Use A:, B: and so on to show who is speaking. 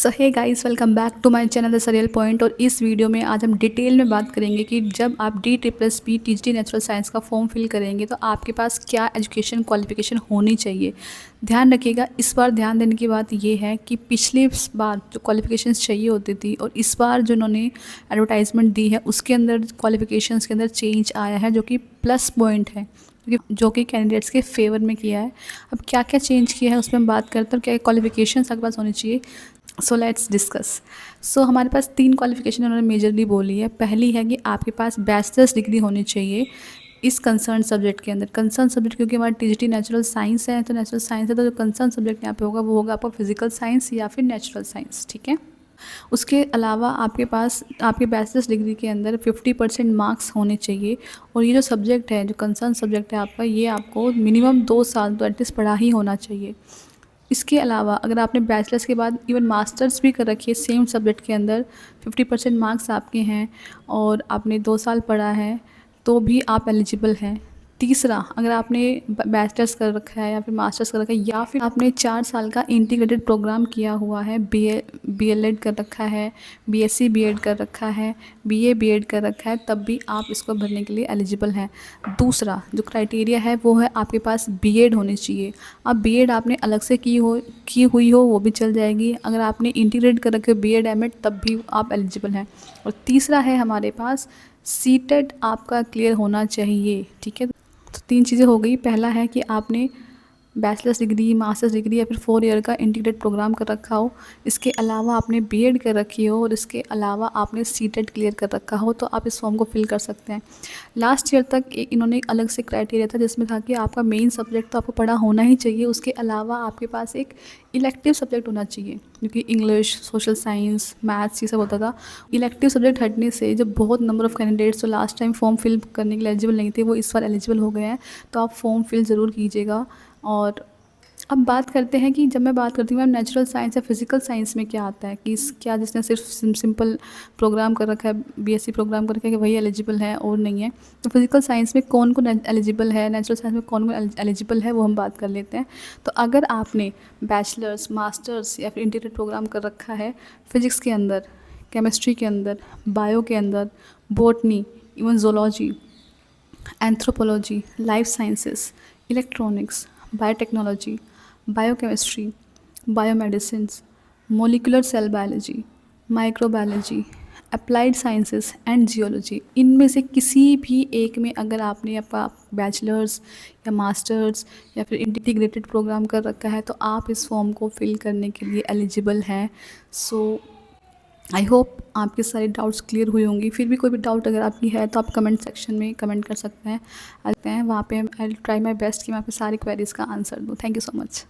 A: So hey guys, welcome back to my channel the serial point. और इस video में आज हम डिटेल में बात करेंगे कि जब आप DTPSB टीजीटी नेचुरल साइंस का फॉर्म फिल करेंगे तो आपके पास क्या एजुकेशन क्वालिफिकेशन होनी चाहिए। ध्यान रखिएगा, इस बार ध्यान देने की बात ये है कि पिछली बार जो क्वालिफिकेशंस चाहिए होती थी और इस बार जो उन्होंने एडवर्टाइजमेंट दी है उसके अंदर क्वालिफिकेशंस के अंदर चेंज आया है, जो कि प्लस पॉइंट है, जो कि कैंडिडेट्स के फेवर में किया है। अब क्या क्या चेंज किया है उसमें हम बात करते हैं, क्या क्वालिफिकेशंस आपके पास होनी चाहिए। So let's discuss. सो हमारे पास 3 क्वालिफिकेशन उन्होंने मेजरली बोली है। पहली है कि आपके पास बैचलर्स डिग्री होनी चाहिए इस कंसर्न सब्जेक्ट के अंदर। कंसर्न सब्जेक्ट क्योंकि हमारा टीजीटी नेचुरल साइंस है, तो नेचुरल साइंस है तो जो कंसर्न सब्जेक्ट यहाँ पे होगा वो होगा आपका फिजिकल साइंस या फिर नेचुरल साइंस, ठीक है। उसके अलावा आपके पास आपके बैचलर्स डिग्री के अंदर 50% मार्क्स होने चाहिए। और ये जो सब्जेक्ट है, जो कंसर्न सब्जेक्ट है आपका, ये आपको मिनिमम 2 साल तो एटलीस्ट पढ़ा ही होना चाहिए। इसके अलावा अगर आपने बैचलर्स के बाद इवन मास्टर्स भी कर रखी है सेम सब्जेक्ट के अंदर, 50% मार्क्स आपके हैं और आपने 2 साल पढ़ा है, तो भी आप एलिजिबल हैं। तीसरा, अगर आपने बैचलर्स कर रखा है या फिर मास्टर्स कर रखा है या फिर आपने 4 साल का इंटीग्रेटेड प्रोग्राम किया हुआ है, BLED कर रखा है, BSc BEd कर रखा है, BA BEd कर रखा है, तब भी आप इसको भरने के लिए एलिजिबल हैं। दूसरा जो क्राइटेरिया है वो है आपके पास BEd होनी चाहिए। अब BEd आपने अलग से की हुई हो वो भी चल जाएगी। अगर आपने इंटीग्रेट कर रखे हो BEd MAd तब भी आप एलिजिबल हैं। और तीसरा है हमारे पास CTET आपका क्लियर होना चाहिए, ठीक है। तो 3 चीज़ें हो गई। पहला है कि आपने बैचलर्स डिग्री, मास्टर्स डिग्री या फिर 4 ईयर का इंटीग्रेट प्रोग्राम कर रखा हो, इसके अलावा आपने BEd कर रखी हो और इसके अलावा आपने CTET क्लियर कर रखा हो, तो आप इस फॉर्म को फिल कर सकते हैं। लास्ट ईयर तक इन्होंने एक अलग से क्राइटेरिया था जिसमें था कि आपका मेन सब्जेक्ट तो आपको पढ़ा होना ही चाहिए, उसके अलावा आपके पास एक इलेक्टिव सब्जेक्ट होना चाहिए, क्योंकि इंग्लिश, सोशल साइंस, मैथ्स ये सब होता था। इलेक्टिव सब्जेक्ट हटने से जब बहुत नंबर ऑफ़ कैंडिडेट्स जो लास्ट टाइम फॉर्म फिल करने के लिए एलिजिबल नहीं थे वो इस बार एलिजिबल हो गए हैं, तो आप फॉर्म फिल ज़रूर कीजिएगा। और अब बात करते हैं कि जब मैं बात करती हूँ मैम नेचुरल साइंस या फिजिकल साइंस में क्या आता है, कि क्या जिसने सिर्फ सिंपल प्रोग्राम कर रखा है, BSc प्रोग्राम कर रखा है, कि वही एलिजिबल है और नहीं है। तो फिजिकल साइंस में कौन कौन एलिजिबल है, नेचुरल साइंस में कौन कौन एलिजिबल है, वो हम बात कर लेते हैं। तो अगर आपने बैचलर्स, मास्टर्स या फिर इंटीग्रेटेड प्रोग्राम कर रखा है फिजिक्स के अंदर, केमिस्ट्री के अंदर, बायो के अंदर, botany, even zoology, anthropology, life sciences, electronics, biotechnology, biochemistry, biomedicines, molecular cell biology, microbiology, applied sciences and geology, इनमें से किसी भी एक में अगर आपने आपका बैचलर्स या मास्टर्स या फिर इंटीग्रेटेड प्रोग्राम कर रखा है तो आप इस फॉर्म को फिल करने के लिए एलिजिबल हैं। सो आई होप आपके सारे डाउट्स क्लियर हुई होंगी। फिर भी कोई भी डाउट अगर आपकी है तो आप कमेंट सेक्शन में कमेंट कर सकते हैं, आते हैं वहाँ पे। आई ट्राई माई बेस्ट कि मैं आपके सारी क्वेरीज़ का आंसर दूँ। Thank you so much.